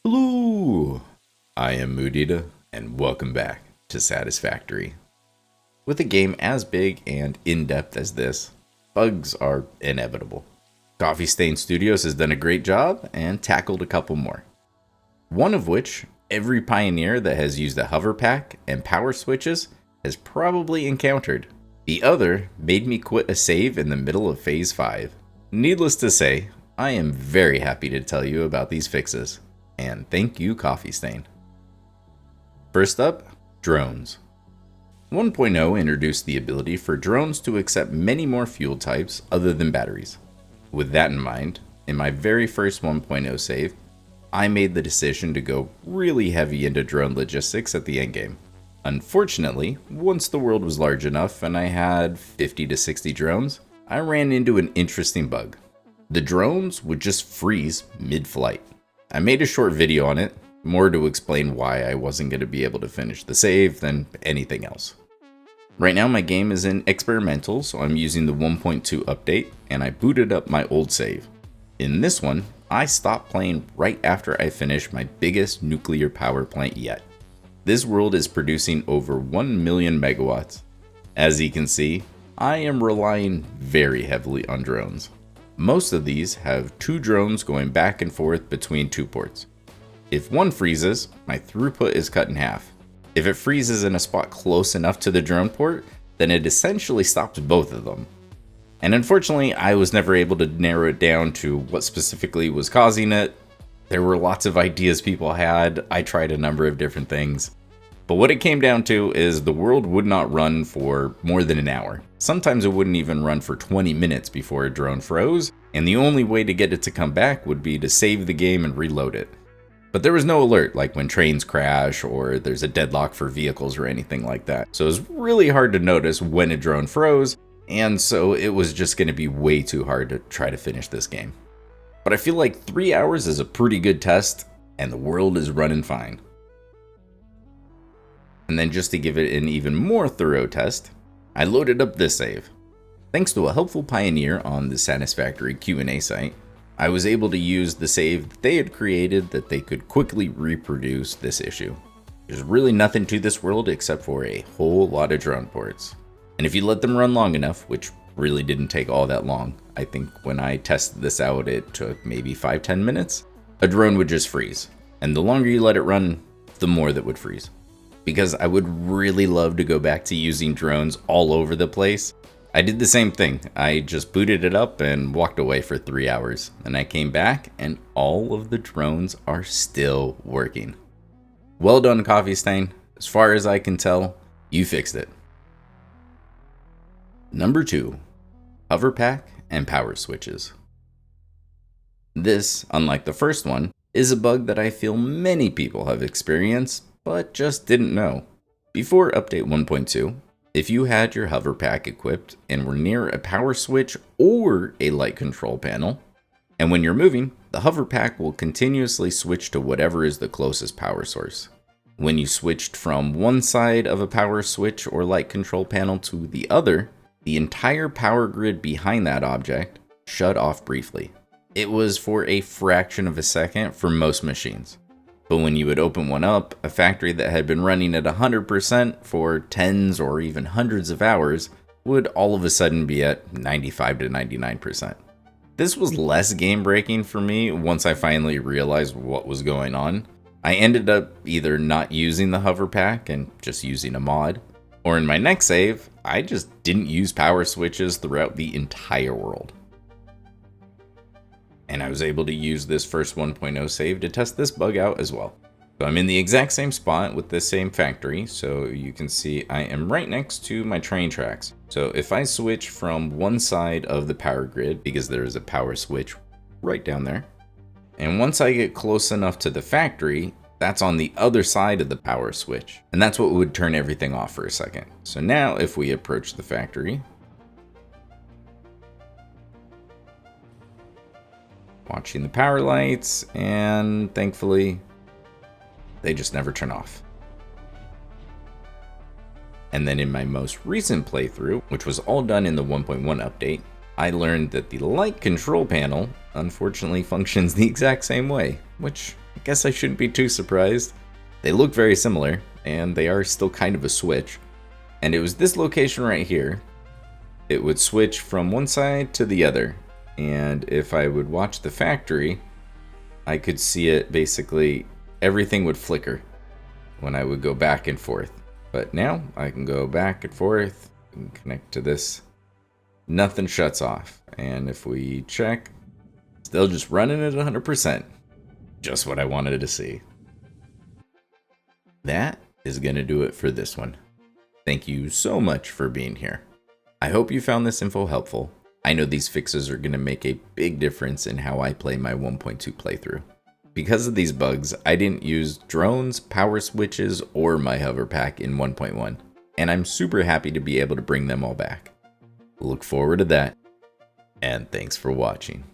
Hello, I am Moodita, and welcome back to Satisfactory. With a game as big and in-depth as this, bugs are inevitable. Coffee Stain Studios has done a great job and tackled a couple more. One of which, every pioneer that has used a Hoverpack and power switches has probably encountered. The other made me quit a save in the middle of Phase 5. Needless to say, I am very happy to tell you about these fixes. And thank you, Coffee Stain. First up, drones. 1.0 introduced the ability for drones to accept many more fuel types other than batteries. With that in mind, in my very first 1.0 save, I made the decision to go really heavy into drone logistics at the endgame. Unfortunately, once the world was large enough and I had 50 to 60 drones, I ran into an interesting bug. The drones would just freeze mid-flight. I made a short video on it, more to explain why I wasn't going to be able to finish the save than anything else. Right now my game is in experimental, so I'm using the 1.2 update, and I booted up my old save. In this one, I stopped playing right after I finished my biggest nuclear power plant yet. This world is producing over 1 million megawatts. As you can see, I am relying very heavily on drones. Most of these have 2 drones going back and forth between 2 ports. If one freezes, my throughput is cut in half. If it freezes in a spot close enough to the drone port, then it essentially stops both of them. And unfortunately, I was never able to narrow it down to what specifically was causing it. There were lots of ideas people had. I tried a number of different things. But what it came down to is the world would not run for more than an hour. Sometimes it wouldn't even run for 20 minutes before a drone froze, and the only way to get it to come back would be to save the game and reload it. But there was no alert like when trains crash or there's a deadlock for vehicles or anything like that. So it was really hard to notice when a drone froze, and so it was just going to be way too hard to try to finish this game. But I feel like 3 hours is a pretty good test, and the world is running fine. And then just to give it an even more thorough test, I loaded up this save. Thanks to a helpful pioneer on the Satisfactory Q&A site, I was able to use the save that they had created that they could quickly reproduce this issue. There's really nothing to this world except for a whole lot of drone ports. And if you let them run long enough, which really didn't take all that long, I think when I tested this out it took maybe 5-10 minutes, a drone would just freeze. And the longer you let it run, the more that would freeze. Because I would really love to go back to using drones all over the place. I did the same thing. I just booted it up and walked away for 3 hours. And I came back and all of the drones are still working. Well done, Coffee Stain. As far as I can tell, you fixed it. Number 2, Hoverpack and power switches. This, unlike the first one, is a bug that I feel many people have experienced, but just didn't know. Before update 1.2, if you had your Hoverpack equipped and were near a power switch or a light control panel, and when you're moving, the Hoverpack will continuously switch to whatever is the closest power source. When you switched from one side of a power switch or light control panel to the other, the entire power grid behind that object shut off briefly. It was for a fraction of a second for most machines. But when you would open one up, a factory that had been running at 100% for tens or even hundreds of hours would all of a sudden be at 95 to 99%. This was less game breaking for me once I finally realized what was going on. I ended up either not using the Hoverpack and just using a mod, or in my next save, I just didn't use power switches throughout the entire world. And I was able to use this first 1.0 save to test this bug out as well. So I'm in the exact same spot with this same factory, so you can see I am right next to my train tracks. So if I switch from one side of the power grid, because there is a power switch right down there, and once I get close enough to the factory, that's on the other side of the power switch. And that's what would turn everything off for a second. So now if we approach the factory, watching the power lights, and thankfully, they just never turn off. And then in my most recent playthrough, which was all done in the 1.1 update, I learned that the light control panel unfortunately functions the exact same way, which guess I shouldn't be too surprised. They look very similar, and they are still kind of a switch. And it was this location right here. It would switch from one side to the other. And if I would watch the factory, I could see it basically, everything would flicker when I would go back and forth. But now I can go back and forth and connect to this. Nothing shuts off. And if we check, still just running at 100%. Just what I wanted to see. That is going to do it for this one. Thank you so much for being here. I hope you found this info helpful. I know these fixes are going to make a big difference in how I play my 1.2 playthrough. Because of these bugs, I didn't use drones, power switches, or my Hoverpack in 1.1, and I'm super happy to be able to bring them all back. Look forward to that, and thanks for watching.